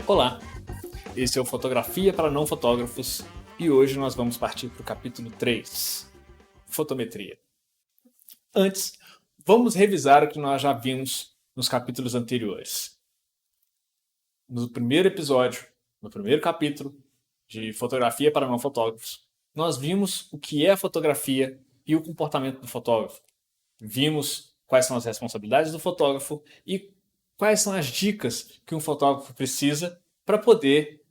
Olá, esse é o Fotografia para Não Fotógrafos e hoje nós vamos partir para o capítulo 3, Fotometria. Antes, vamos revisar o que nós já vimos nos capítulos anteriores. No primeiro episódio, no primeiro capítulo de Fotografia para Não Fotógrafos, nós vimos o que é a fotografia e o comportamento do fotógrafo. Vimos quais são as responsabilidades do fotógrafo e quais são as dicas que um fotógrafo precisa para poder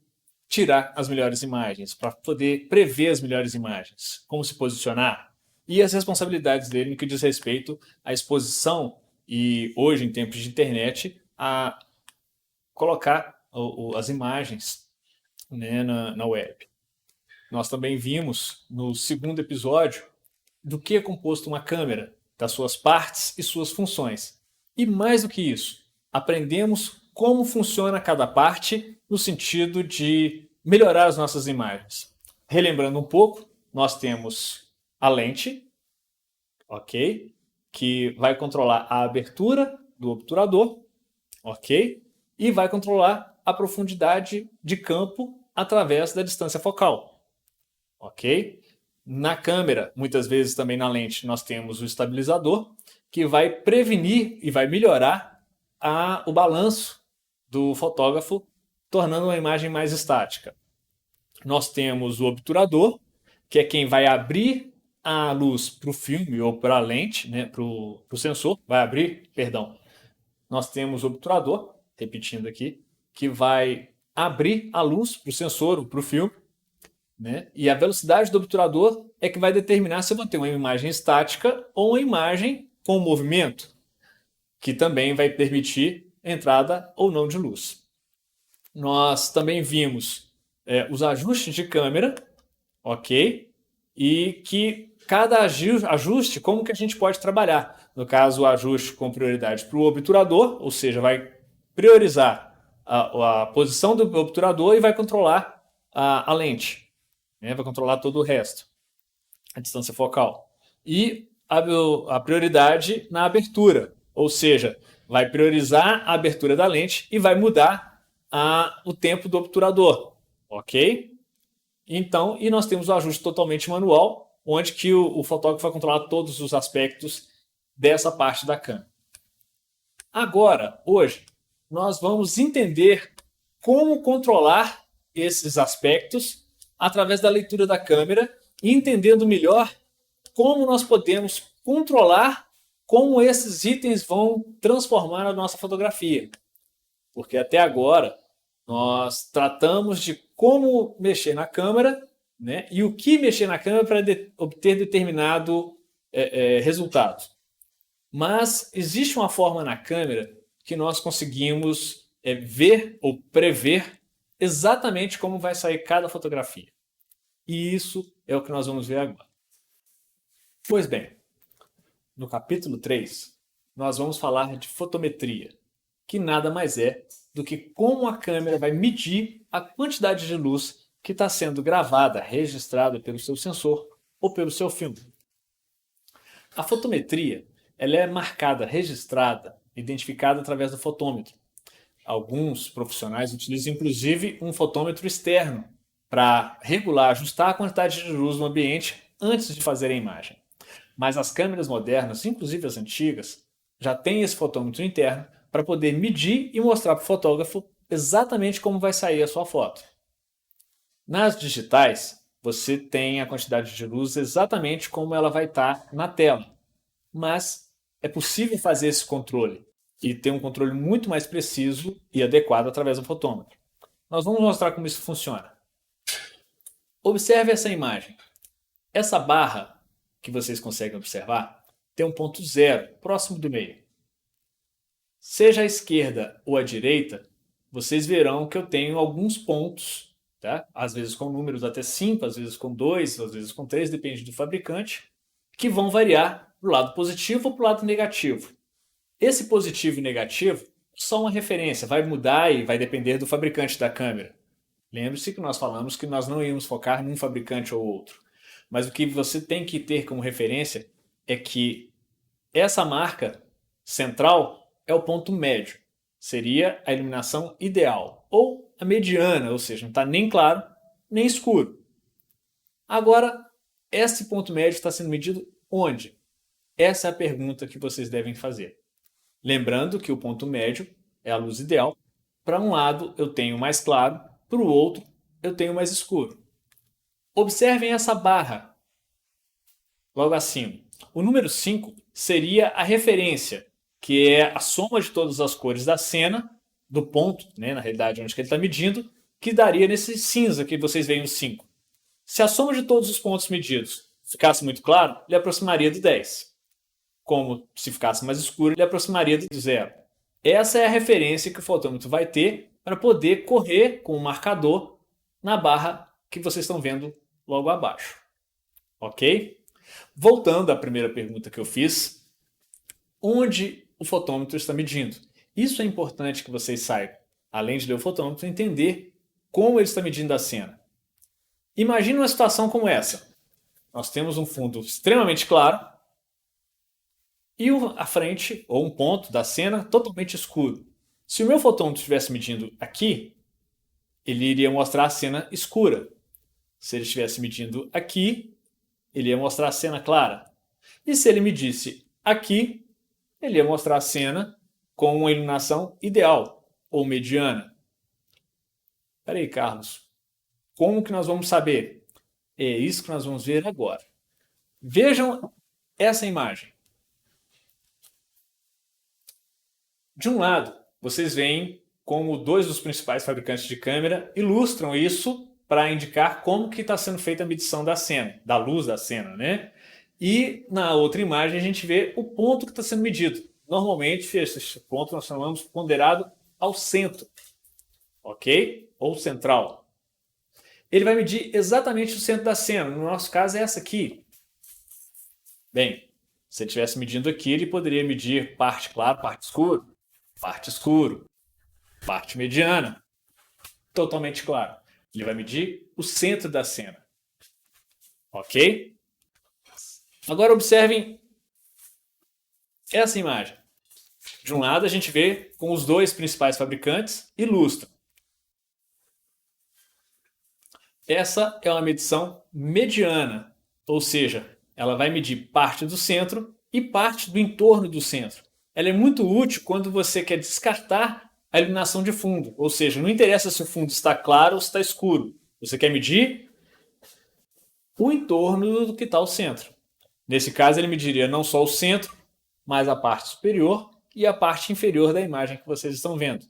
tirar as melhores imagens, para poder prever as melhores imagens, como se posicionar e as responsabilidades dele no que diz respeito à exposição e, hoje, em tempos de internet, a colocar as imagens, né, na web. Nós também vimos no segundo episódio do que é composto uma câmera, das suas partes e suas funções. E mais do que isso, aprendemos como funciona cada parte no sentido de melhorar as nossas imagens. Relembrando um pouco, nós temos a lente, ok? Que vai controlar a abertura do obturador, ok? E vai controlar a profundidade de campo através da distância focal, ok? Na câmera, muitas vezes também na lente, nós temos o estabilizador, que vai prevenir e vai melhorar o balanço do fotógrafo, tornando uma imagem mais estática. Nós temos o obturador, que é quem vai abrir a luz para o filme ou para a lente, né, para o sensor, vai abrir, perdão. Nós temos o obturador, repetindo aqui, que vai abrir a luz para o sensor ou para o filme, né? E a velocidade do obturador é que vai determinar se eu vou ter uma imagem estática ou uma imagem com movimento, que também vai permitir entrada ou não de luz. Nós também vimos os ajustes de câmera, ok? E que cada ajuste, como que a gente pode trabalhar? No caso, o ajuste com prioridade para o obturador, ou seja, vai priorizar a posição do obturador e vai controlar a lente, né? Vai controlar todo o resto, a distância focal. E a prioridade na abertura, ou seja, vai priorizar a abertura da lente e vai mudar o tempo do obturador, ok? Então, e nós temos o ajuste totalmente manual, onde que o fotógrafo vai controlar todos os aspectos dessa parte da câmera. Agora, hoje, nós vamos entender como controlar esses aspectos através da leitura da câmera e entendendo melhor como nós podemos controlar como esses itens vão transformar a nossa fotografia. Porque até agora nós tratamos de como mexer na câmera, né, e o que mexer na câmera para obter determinado resultado. Mas existe uma forma na câmera que nós conseguimos ver ou prever exatamente como vai sair cada fotografia. E isso é o que nós vamos ver agora. Pois bem, no capítulo 3, nós vamos falar de fotometria, que nada mais é do que como a câmera vai medir a quantidade de luz que está sendo gravada, registrada pelo seu sensor ou pelo seu filme. A fotometria ela é marcada, registrada, identificada através do fotômetro. Alguns profissionais utilizam inclusive um fotômetro externo para regular, ajustar a quantidade de luz no ambiente antes de fazer a imagem. Mas as câmeras modernas, inclusive as antigas, já têm esse fotômetro interno para poder medir e mostrar para o fotógrafo exatamente como vai sair a sua foto. Nas digitais, você tem a quantidade de luz exatamente como ela vai estar na tela. Mas é possível fazer esse controle e ter um controle muito mais preciso e adequado através do fotômetro. Nós vamos mostrar como isso funciona. Observe essa imagem. Essa barra que vocês conseguem observar tem um ponto zero, próximo do meio. Seja à esquerda ou à direita, vocês verão que eu tenho alguns pontos, tá? Às vezes com números até 5, às vezes com 2, às vezes com 3, depende do fabricante, que vão variar para o lado positivo ou para o lado negativo. Esse positivo e negativo são uma referência, vai mudar e vai depender do fabricante da câmera. Lembre-se que nós falamos que nós não íamos focar num fabricante ou outro. Mas o que você tem que ter como referência é que essa marca central é o ponto médio. Seria a iluminação ideal, ou a mediana, ou seja, não está nem claro nem escuro. Agora, esse ponto médio está sendo medido onde? Essa é a pergunta que vocês devem fazer. Lembrando que o ponto médio é a luz ideal. Para um lado eu tenho mais claro, para o outro eu tenho mais escuro. Observem essa barra logo acima. O número 5 seria a referência, que é a soma de todas as cores da cena, do ponto, né, na realidade, onde que ele está medindo, que daria nesse cinza que vocês veem o 5. Se a soma de todos os pontos medidos ficasse muito claro, ele aproximaria do 10. Como se ficasse mais escuro, ele aproximaria do 0. Essa é a referência que o fotômetro vai ter para poder correr com o marcador na barra que vocês estão vendo logo abaixo. Ok? Voltando à primeira pergunta que eu fiz, onde o fotômetro está medindo? Isso é importante que vocês saibam, além de ler o fotômetro, entender como ele está medindo a cena. Imagine uma situação como essa. Nós temos um fundo extremamente claro e a frente, ou um ponto da cena, totalmente escuro. Se o meu fotômetro estivesse medindo aqui, ele iria mostrar a cena escura. Se ele estivesse medindo aqui, ele ia mostrar a cena clara. E se ele medisse aqui, ele ia mostrar a cena com uma iluminação ideal, ou mediana. Espera aí, Carlos. Como que nós vamos saber? É isso que nós vamos ver agora. Vejam essa imagem. De um lado, vocês veem como dois dos principais fabricantes de câmera ilustram isso para indicar como que está sendo feita a medição da cena, da luz da cena, né? E na outra imagem a gente vê o ponto que está sendo medido. Normalmente esse ponto nós chamamos ponderado ao centro, ok? Ou central. Ele vai medir exatamente o centro da cena. No nosso caso é essa aqui. Bem, se ele estivesse medindo aqui, ele poderia medir parte clara, parte escuro, parte mediana, totalmente claro. Ele vai medir o centro da cena. Ok? Agora observem essa imagem. De um lado a gente vê com os dois principais fabricantes ilustram. Essa é uma medição mediana, ou seja, ela vai medir parte do centro e parte do entorno do centro. Ela é muito útil quando você quer descartar a iluminação de fundo, ou seja, não interessa se o fundo está claro ou está escuro. Você quer medir o entorno do que está o centro. Nesse caso, ele mediria não só o centro, mas a parte superior e a parte inferior da imagem que vocês estão vendo.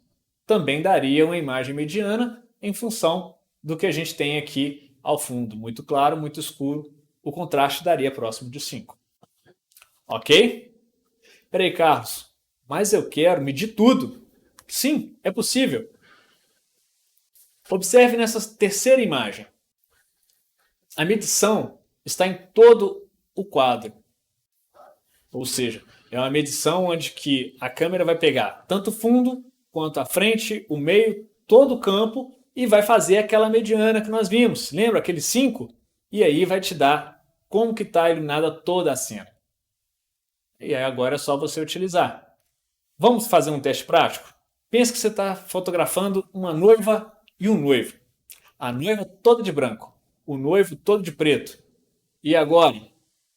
Também daria uma imagem mediana em função do que a gente tem aqui ao fundo. Muito claro, muito escuro. O contraste daria próximo de 5. Ok? Peraí, Carlos, mas eu quero medir tudo. Sim, é possível. Observe nessa terceira imagem. A medição está em todo o quadro. Ou seja, é uma medição onde que a câmera vai pegar tanto o fundo, quanto a frente, o meio, todo o campo e vai fazer aquela mediana que nós vimos. Lembra aquele 5? E aí vai te dar como que está iluminada toda a cena. E aí agora é só você utilizar. Vamos fazer um teste prático? Pensa que você está fotografando uma noiva e um noivo. A noiva toda de branco, o noivo todo de preto. E agora?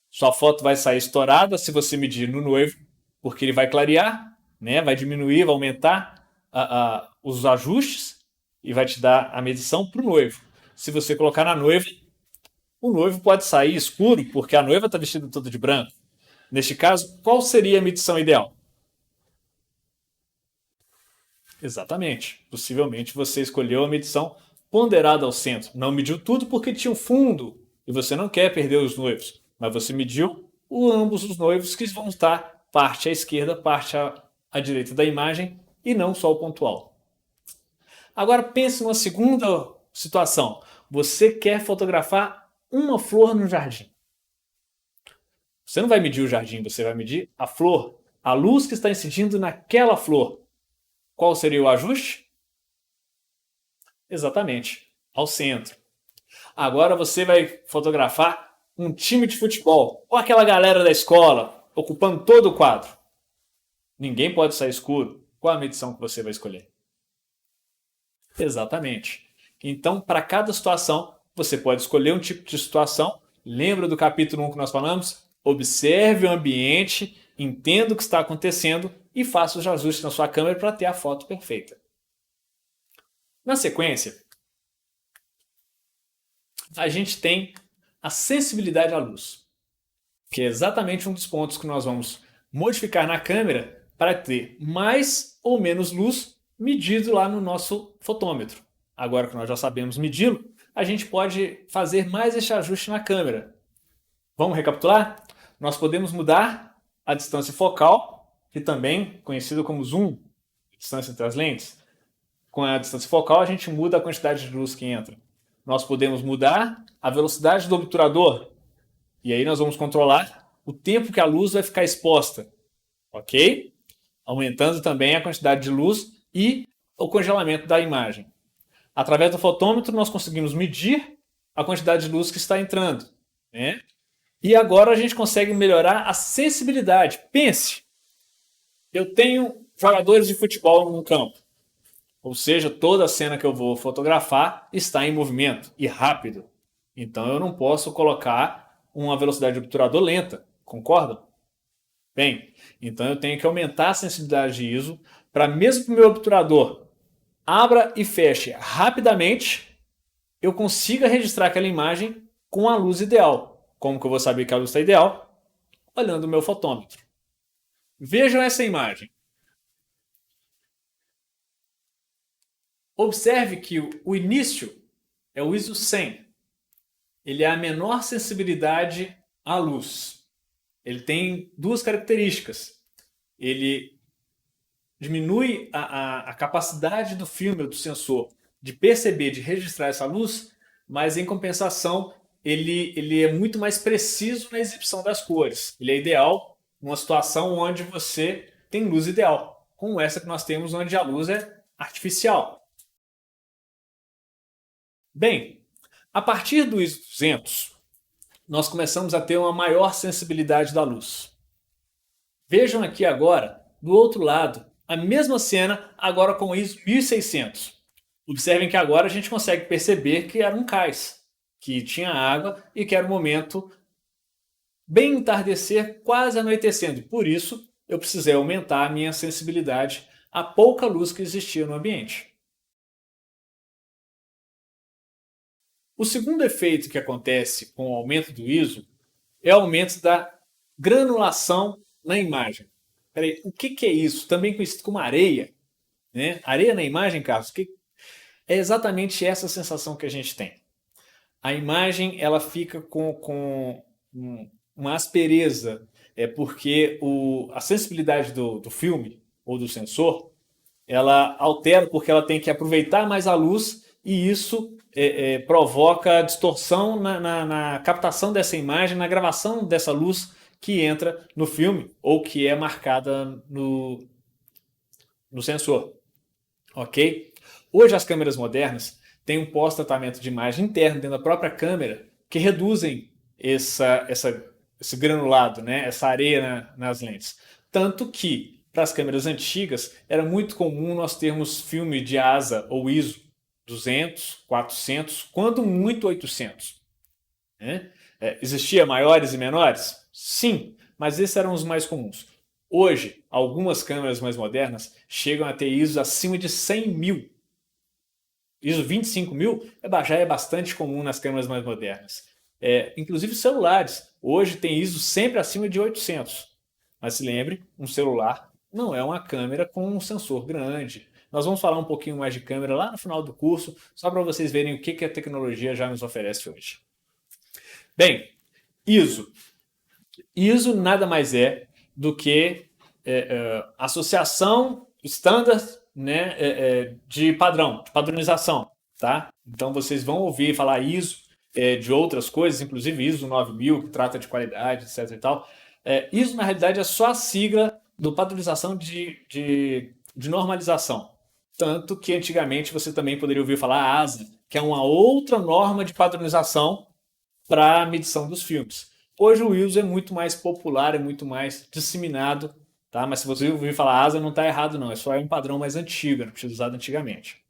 Sua foto vai sair estourada se você medir no noivo, porque ele vai clarear, né? Vai diminuir, vai aumentar os ajustes e vai te dar a medição para o noivo. Se você colocar na noiva, o noivo pode sair escuro, porque a noiva está vestida toda de branco. Neste caso, qual seria a medição ideal? Exatamente. Possivelmente você escolheu a medição ponderada ao centro. Não mediu tudo porque tinha um fundo e você não quer perder os noivos. Mas você mediu ambos os noivos que vão estar parte à esquerda, parte à direita da imagem e não só o pontual. Agora pense numa segunda situação. Você quer fotografar uma flor no jardim. Você não vai medir o jardim, você vai medir a flor, a luz que está incidindo naquela flor. Qual seria o ajuste? Exatamente, ao centro. Agora você vai fotografar um time de futebol, ou aquela galera da escola, ocupando todo o quadro. Ninguém pode sair escuro. Qual a medição que você vai escolher? Exatamente. Então, para cada situação, você pode escolher um tipo de situação. Lembra do capítulo 1 que nós falamos? Observe o ambiente, entenda o que está acontecendo e faça os ajustes na sua câmera para ter a foto perfeita. Na sequência, a gente tem a sensibilidade à luz, que é exatamente um dos pontos que nós vamos modificar na câmera para ter mais ou menos luz medido lá no nosso fotômetro. Agora que nós já sabemos medi-lo, a gente pode fazer mais esse ajuste na câmera. Vamos recapitular? Nós podemos mudar a distância focal, que também conhecido como zoom, distância entre as lentes. Com a distância focal, a gente muda a quantidade de luz que entra. Nós podemos mudar a velocidade do obturador, e aí nós vamos controlar o tempo que a luz vai ficar exposta, ok? Aumentando também a quantidade de luz e o congelamento da imagem. Através do fotômetro, nós conseguimos medir a quantidade de luz que está entrando, né? E agora a gente consegue melhorar a sensibilidade. Pense, eu tenho jogadores de futebol no campo, ou seja, toda a cena que eu vou fotografar está em movimento e rápido. Então eu não posso colocar uma velocidade de obturador lenta, concorda? Bem, então eu tenho que aumentar a sensibilidade de ISO para mesmo que o meu obturador abra e feche rapidamente, eu consiga registrar aquela imagem com a luz ideal. Como que eu vou saber que a luz está ideal? Olhando o meu fotômetro. Vejam essa imagem. Observe que o início é o ISO 100. Ele é a menor sensibilidade à luz. Ele tem duas características. Ele diminui a capacidade do filme, do sensor, de perceber, de registrar essa luz, mas em compensação, ele é muito mais preciso na exibição das cores. Ele é ideal numa situação onde você tem luz ideal, como essa que nós temos, onde a luz é artificial. Bem, a partir do ISO 200, nós começamos a ter uma maior sensibilidade da luz. Vejam aqui agora, do outro lado, a mesma cena, agora com o ISO 1600. Observem que agora a gente consegue perceber que era um cais, que tinha água e que era um momento bem entardecer, quase anoitecendo. Por isso, eu precisei aumentar a minha sensibilidade à pouca luz que existia no ambiente. O segundo efeito que acontece com o aumento do ISO é o aumento da granulação na imagem. Peraí, o que é isso? Também conhecido como areia, né? Areia na imagem, Carlos? É exatamente essa sensação que a gente tem. A imagem ela fica com uma aspereza, porque a sensibilidade do filme ou do sensor ela altera porque ela tem que aproveitar mais a luz e isso provoca distorção na captação dessa imagem, na gravação dessa luz que entra no filme ou que é marcada no sensor. Ok? Hoje as câmeras modernas têm um pós-tratamento de imagem interno dentro da própria câmera que reduzem esse granulado, né? Essa areia nas lentes. Tanto que para as câmeras antigas era muito comum nós termos filme de ASA ou ISO 200, 400, quando muito 800. Né? Existia maiores e menores? Sim, mas esses eram os mais comuns. Hoje, algumas câmeras mais modernas chegam a ter ISO acima de 100 mil. ISO 25 mil já é bastante comum nas câmeras mais modernas. Inclusive celulares. Hoje tem ISO sempre acima de 800. Mas se lembre, um celular não é uma câmera com um sensor grande. Nós vamos falar um pouquinho mais de câmera lá no final do curso, só para vocês verem o que a tecnologia já nos oferece hoje. Bem, ISO. ISO nada mais é do que associação standard, né, de padrão, de padronização. Tá? Então vocês vão ouvir falar ISO de outras coisas, inclusive ISO 9000, que trata de qualidade, etc. E tal. ISO, na realidade, é só a sigla do padronização de normalização. Tanto que antigamente você também poderia ouvir falar ASA, que é uma outra norma de padronização para a medição dos filmes. Hoje o ISO é muito mais popular, é muito mais disseminado, tá? Mas se você ouvir falar ASA, não está errado não, é só um padrão mais antigo, era usado antigamente.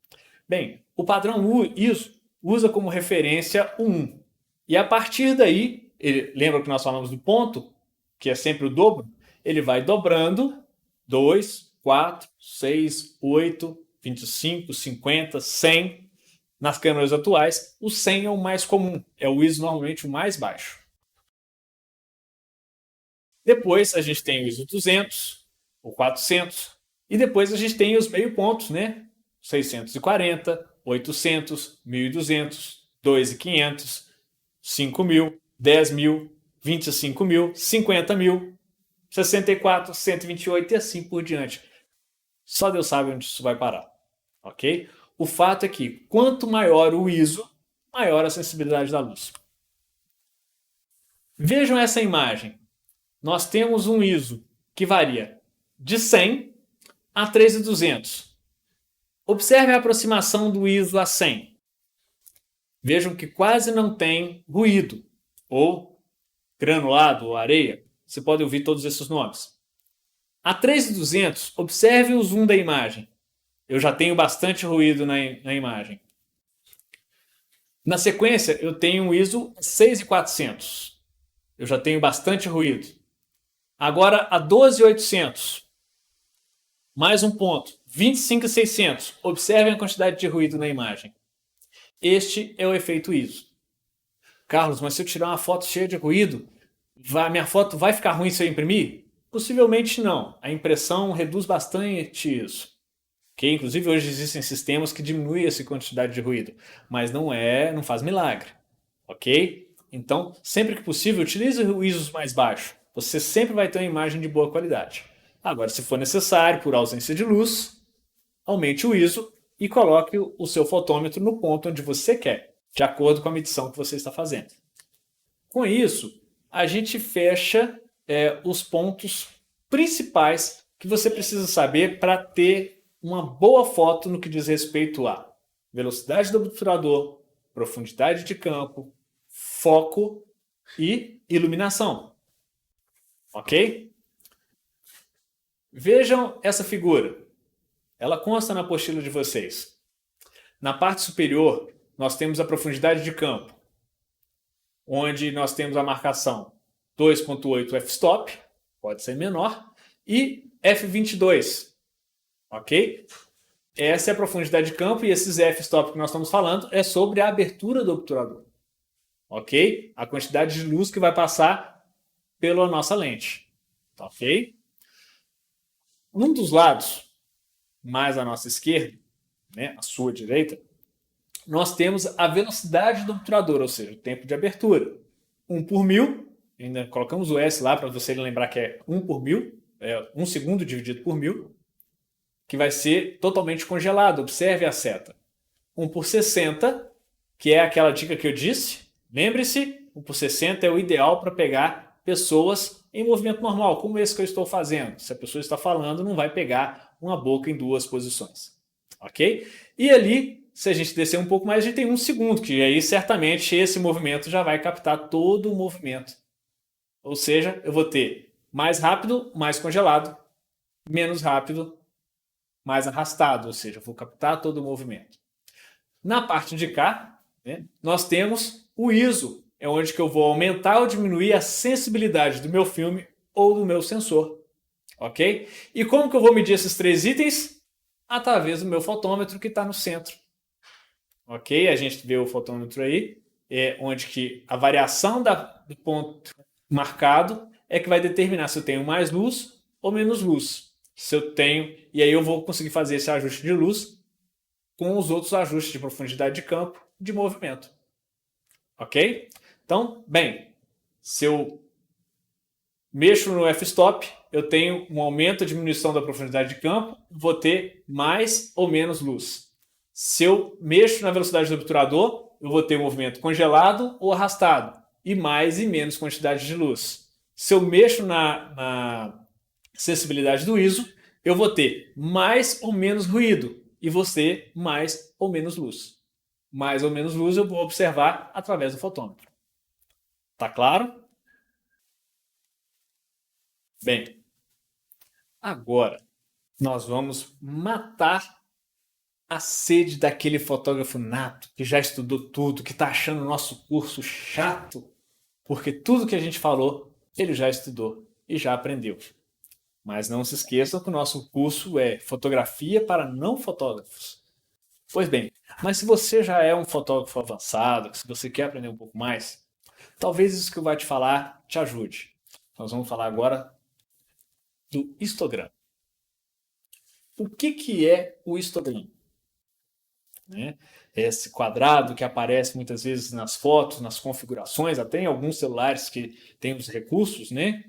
Bem, o padrão ISO usa como referência o 1. E a partir daí, lembra que nós falamos do ponto, que é sempre o dobro? Ele vai dobrando 2, 4, 6, 8, 25, 50, 100. Nas câmeras atuais, o 100 é o mais comum, é o ISO normalmente o mais baixo. Depois a gente tem o ISO 200, o 400, e depois a gente tem os meio pontos, né? 640, 800, 1200, 2500, 5000, 10.000, 25.000, 50.000, 64, 128 e assim por diante. Só Deus sabe onde isso vai parar, ok? O fato é que quanto maior o ISO, maior a sensibilidade da luz. Vejam essa imagem. Nós temos um ISO que varia de 100 a 3.200. Observe a aproximação do ISO a 100. Vejam que quase não tem ruído, ou granulado, ou areia. Você pode ouvir todos esses nomes. A 3.200, observe o zoom da imagem. Eu já tenho bastante ruído na imagem. Na sequência, eu tenho um ISO 6.400. Eu já tenho bastante ruído. Agora, a 12.800. Mais um ponto. 25.600. Observem a quantidade de ruído na imagem. Este é o efeito ISO. Carlos, mas se eu tirar uma foto cheia de ruído, minha foto vai ficar ruim se eu imprimir? Possivelmente não. A impressão reduz bastante isso. Okay? Inclusive hoje existem sistemas que diminuem essa quantidade de ruído, mas não faz milagre. Ok? Então, sempre que possível, utilize o ISO mais baixo. Você sempre vai ter uma imagem de boa qualidade. Agora, se for necessário, por ausência de luz, aumente o ISO e coloque o seu fotômetro no ponto onde você quer, de acordo com a medição que você está fazendo. Com isso, a gente fecha os pontos principais que você precisa saber para ter uma boa foto no que diz respeito a velocidade do obturador, profundidade de campo, foco e iluminação. Ok? Vejam essa figura. Ela consta na apostila de vocês. Na parte superior, nós temos a profundidade de campo, onde nós temos a marcação 2.8 f-stop, pode ser menor, e f22, ok? Essa é a profundidade de campo e esses f-stop que nós estamos falando é sobre a abertura do obturador, ok? A quantidade de luz que vai passar pela nossa lente, ok? Num dos lados, mais à nossa esquerda, né, à sua direita, nós temos a velocidade do obturador, ou seja, o tempo de abertura. 1 por 1000, ainda colocamos o S lá para você lembrar que é 1 por 1000, é 1 segundo dividido por 1000, que vai ser totalmente congelado, observe a seta. 1 por 60, que é aquela dica que eu disse, lembre-se, 1 por 60 é o ideal para pegar pessoas em movimento normal, como esse que eu estou fazendo. Se a pessoa está falando, não vai pegar uma boca em duas posições. Ok? E ali, se a gente descer um pouco mais, a gente tem 1 segundo, que aí certamente esse movimento já vai captar todo o movimento. Ou seja, eu vou ter mais rápido, mais congelado, menos rápido, mais arrastado, ou seja, eu vou captar todo o movimento. Na parte de cá, né, nós temos o ISO, é onde que eu vou aumentar ou diminuir a sensibilidade do meu filme ou do meu sensor. Ok? E como que eu vou medir esses 3 itens? Através do meu fotômetro que está no centro. Ok? A gente vê o fotômetro aí, onde que a variação do ponto marcado é que vai determinar se eu tenho mais luz ou menos luz. Se eu tenho, e aí eu vou conseguir fazer esse ajuste de luz com os outros ajustes de profundidade de campo, de movimento. Ok? Então, bem, se eu mexo no f-stop, eu tenho um aumento ou diminuição da profundidade de campo, vou ter mais ou menos luz. Se eu mexo na velocidade do obturador, eu vou ter um movimento congelado ou arrastado, e mais e menos quantidade de luz. Se eu mexo na sensibilidade do ISO, eu vou ter mais ou menos ruído, e vou ter mais ou menos luz. Mais ou menos luz eu vou observar através do fotômetro. Tá claro? Bem, agora nós vamos matar a sede daquele fotógrafo nato que já estudou tudo, que está achando o nosso curso chato, porque tudo que a gente falou ele já estudou e já aprendeu. Mas não se esqueçam que o nosso curso é Fotografia para Não Fotógrafos. Pois bem, mas se você já é um fotógrafo avançado, se você quer aprender um pouco mais, talvez isso que eu vou te falar te ajude. Nós vamos falar agora do histogram. O que é o histogram? Né? Esse quadrado que aparece muitas vezes nas fotos, nas configurações, até em alguns celulares que têm os recursos, né?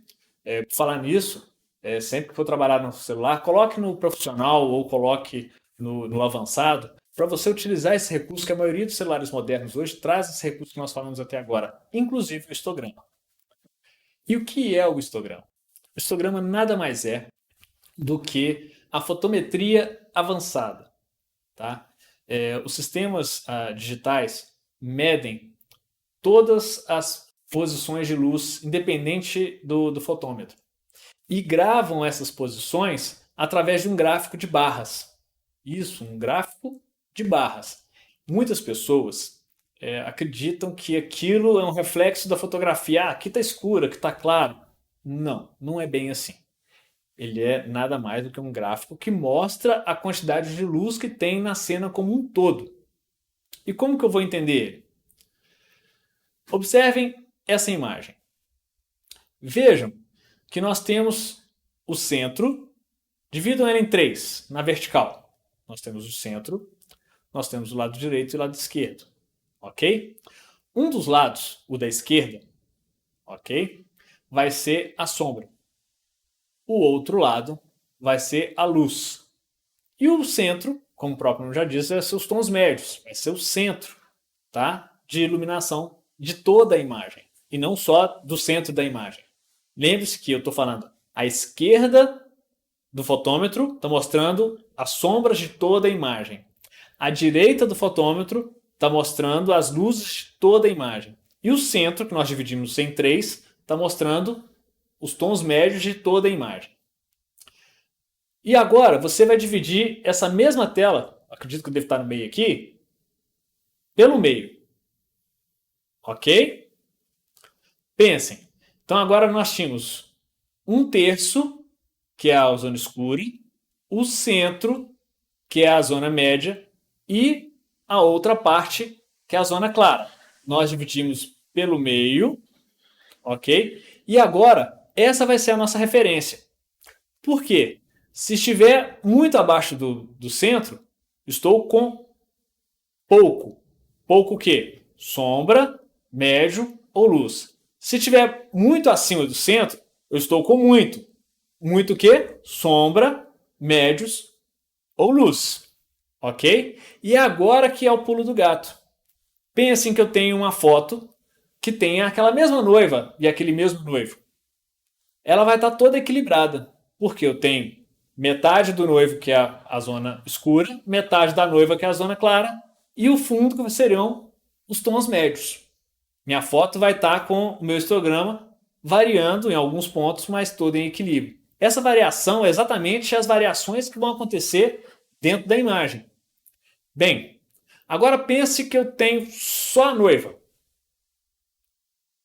Por falar nisso, sempre que for trabalhar no celular, coloque no profissional ou coloque no avançado, para você utilizar esse recurso que a maioria dos celulares modernos hoje traz esse recurso que nós falamos até agora, inclusive o histograma. E o que é o histograma? O histograma nada mais é do que a fotometria avançada. Tá? Os sistemas digitais medem todas as posições de luz, independente do fotômetro, e gravam essas posições através de um gráfico de barras. Isso, um gráfico de barras. Muitas pessoas acreditam que aquilo é um reflexo da fotografia. Ah, aqui está escuro, aqui está claro. Não, não é bem assim. Ele é nada mais do que um gráfico que mostra a quantidade de luz que tem na cena como um todo. E como que eu vou entender ele? Observem essa imagem. Vejam que nós temos o centro, dividam ele em três, na vertical. Nós temos o centro, nós temos o lado direito e o lado esquerdo, ok? Um dos lados, o da esquerda, ok? Vai ser a sombra. O outro lado vai ser a luz. E o centro, como o próprio nome já diz, vai ser os tons médios, vai ser o centro, tá? De iluminação de toda a imagem, e não só do centro da imagem. Lembre-se que eu estou falando à esquerda do fotômetro, está mostrando as sombras de toda a imagem. À direita do fotômetro está mostrando as luzes de toda a imagem. E o centro, que nós dividimos em três, está mostrando os tons médios de toda a imagem. E agora você vai dividir essa mesma tela, acredito que deve estar no meio aqui, pelo meio. Ok? Pensem. Então agora nós tínhamos um terço, que é a zona escura, o centro, que é a zona média, e a outra parte, que é a zona clara. Nós dividimos pelo meio, ok? E agora, essa vai ser a nossa referência. Por quê? Se estiver muito abaixo do centro, estou com pouco. Pouco o quê? Sombra, médio ou luz. Se estiver muito acima do centro, eu estou com muito. Muito o quê? Sombra, médios ou luz. Ok? E agora que é o pulo do gato. Pensem que eu tenho uma foto que tem aquela mesma noiva e aquele mesmo noivo. Ela vai estar toda equilibrada, porque eu tenho metade do noivo, que é a zona escura, metade da noiva, que é a zona clara, e o fundo, que seriam os tons médios. Minha foto vai estar com o meu histograma variando em alguns pontos, mas todo em equilíbrio. Essa variação é exatamente as variações que vão acontecer dentro da imagem. Bem, agora pense que eu tenho só a noiva.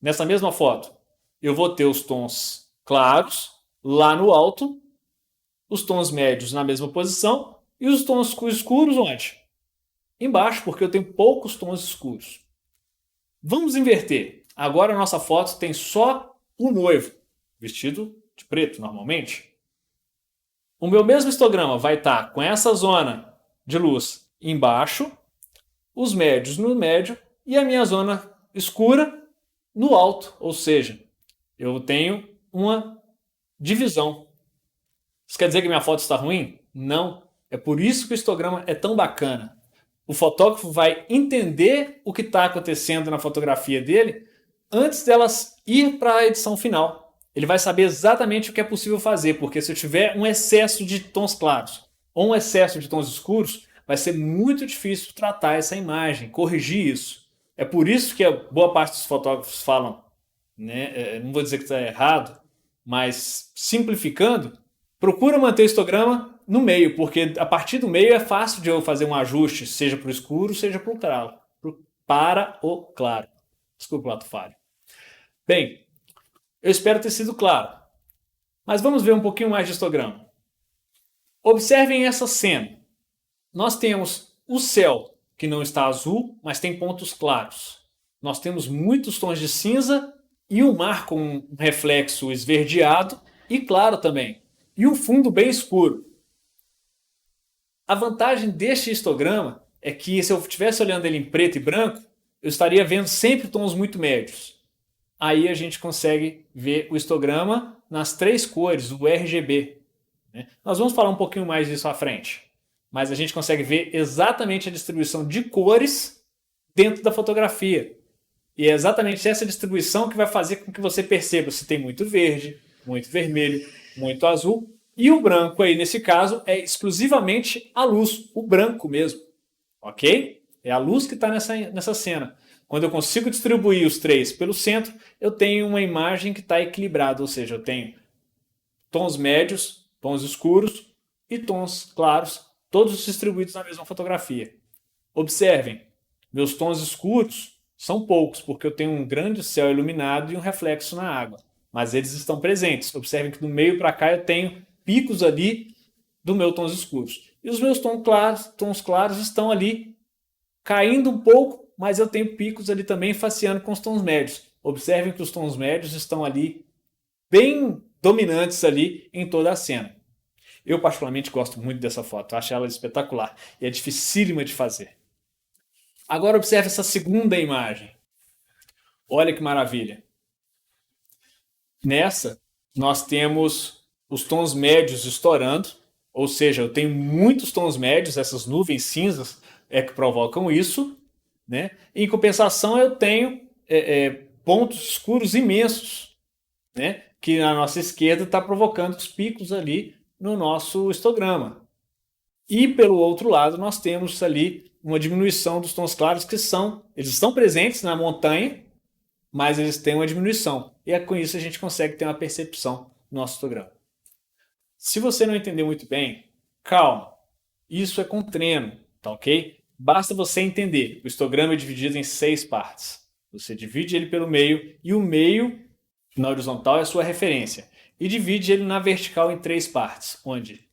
Nessa mesma foto, eu vou ter os tons claros lá no alto, os tons médios na mesma posição e os tons escuros onde? Embaixo, porque eu tenho poucos tons escuros. Vamos inverter. Agora a nossa foto tem só o noivo, vestido de preto normalmente. O meu mesmo histograma vai estar com essa zona de luz embaixo, os médios no médio e a minha zona escura no alto, ou seja, eu tenho uma divisão. Isso quer dizer que minha foto está ruim? Não. É por isso que o histograma é tão bacana. O fotógrafo vai entender o que está acontecendo na fotografia dele antes delas ir para a edição final. Ele vai saber exatamente o que é possível fazer, porque se eu tiver um excesso de tons claros ou um excesso de tons escuros, vai ser muito difícil tratar essa imagem, corrigir isso. É por isso que a boa parte dos fotógrafos falam, né, não vou dizer que está errado, mas simplificando, procura manter o histograma no meio, porque a partir do meio é fácil de eu fazer um ajuste, seja para o escuro, seja para o claro. Para o claro. Desculpa o ato falho. Bem, eu espero ter sido claro. Mas vamos ver um pouquinho mais de histograma. Observem essa cena. Nós temos o céu, que não está azul, mas tem pontos claros. Nós temos muitos tons de cinza e o mar com um reflexo esverdeado e claro também. E um fundo bem escuro. A vantagem deste histograma é que se eu estivesse olhando ele em preto e branco, eu estaria vendo sempre tons muito médios. Aí a gente consegue ver o histograma nas 3 cores, o RGB. Né? Nós vamos falar um pouquinho mais disso à frente. Mas a gente consegue ver exatamente a distribuição de cores dentro da fotografia. E é exatamente essa distribuição que vai fazer com que você perceba se tem muito verde, muito vermelho, muito azul. E o branco aí, nesse caso, é exclusivamente a luz, o branco mesmo. Ok? É a luz que está nessa cena. Quando eu consigo distribuir os 3 pelo centro, eu tenho uma imagem que está equilibrada, ou seja, eu tenho tons médios, tons escuros e tons claros, todos distribuídos na mesma fotografia. Observem, meus tons escuros são poucos, porque eu tenho um grande céu iluminado e um reflexo na água, mas eles estão presentes. Observem que do meio para cá eu tenho picos ali do meu tons escuros. E os meus tons claros estão ali caindo um pouco, mas eu tenho picos ali também faceando com os tons médios. Observem que os tons médios estão ali bem dominantes ali em toda a cena. Eu particularmente gosto muito dessa foto, acho ela espetacular e é dificílima de fazer. Agora observe essa segunda imagem. Olha que maravilha. Nessa, nós temos os tons médios estourando, ou seja, eu tenho muitos tons médios, essas nuvens cinzas é que provocam isso, né? Em compensação, eu tenho pontos escuros imensos, né? Que na nossa esquerda está provocando os picos ali no nosso histograma. E pelo outro lado, nós temos ali uma diminuição dos tons claros eles estão presentes na montanha, mas eles têm uma diminuição. E com isso a gente consegue ter uma percepção no nosso histograma. Se você não entendeu muito bem, calma. Isso é com treino, tá ok? Basta você entender. O histograma é dividido em 6 partes. Você divide ele pelo meio e o meio na horizontal é a sua referência. E divide ele na vertical em 3 partes, onde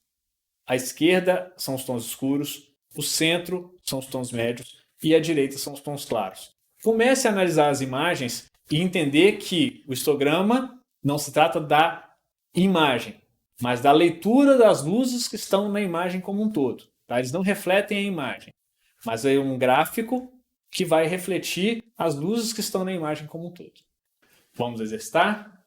a esquerda são os tons escuros, o centro são os tons médios e a direita são os tons claros. Comece a analisar as imagens e entender que o histograma não se trata da imagem, mas da leitura das luzes que estão na imagem como um todo. Tá? Eles não refletem a imagem, mas é um gráfico que vai refletir as luzes que estão na imagem como um todo. Vamos exercitar?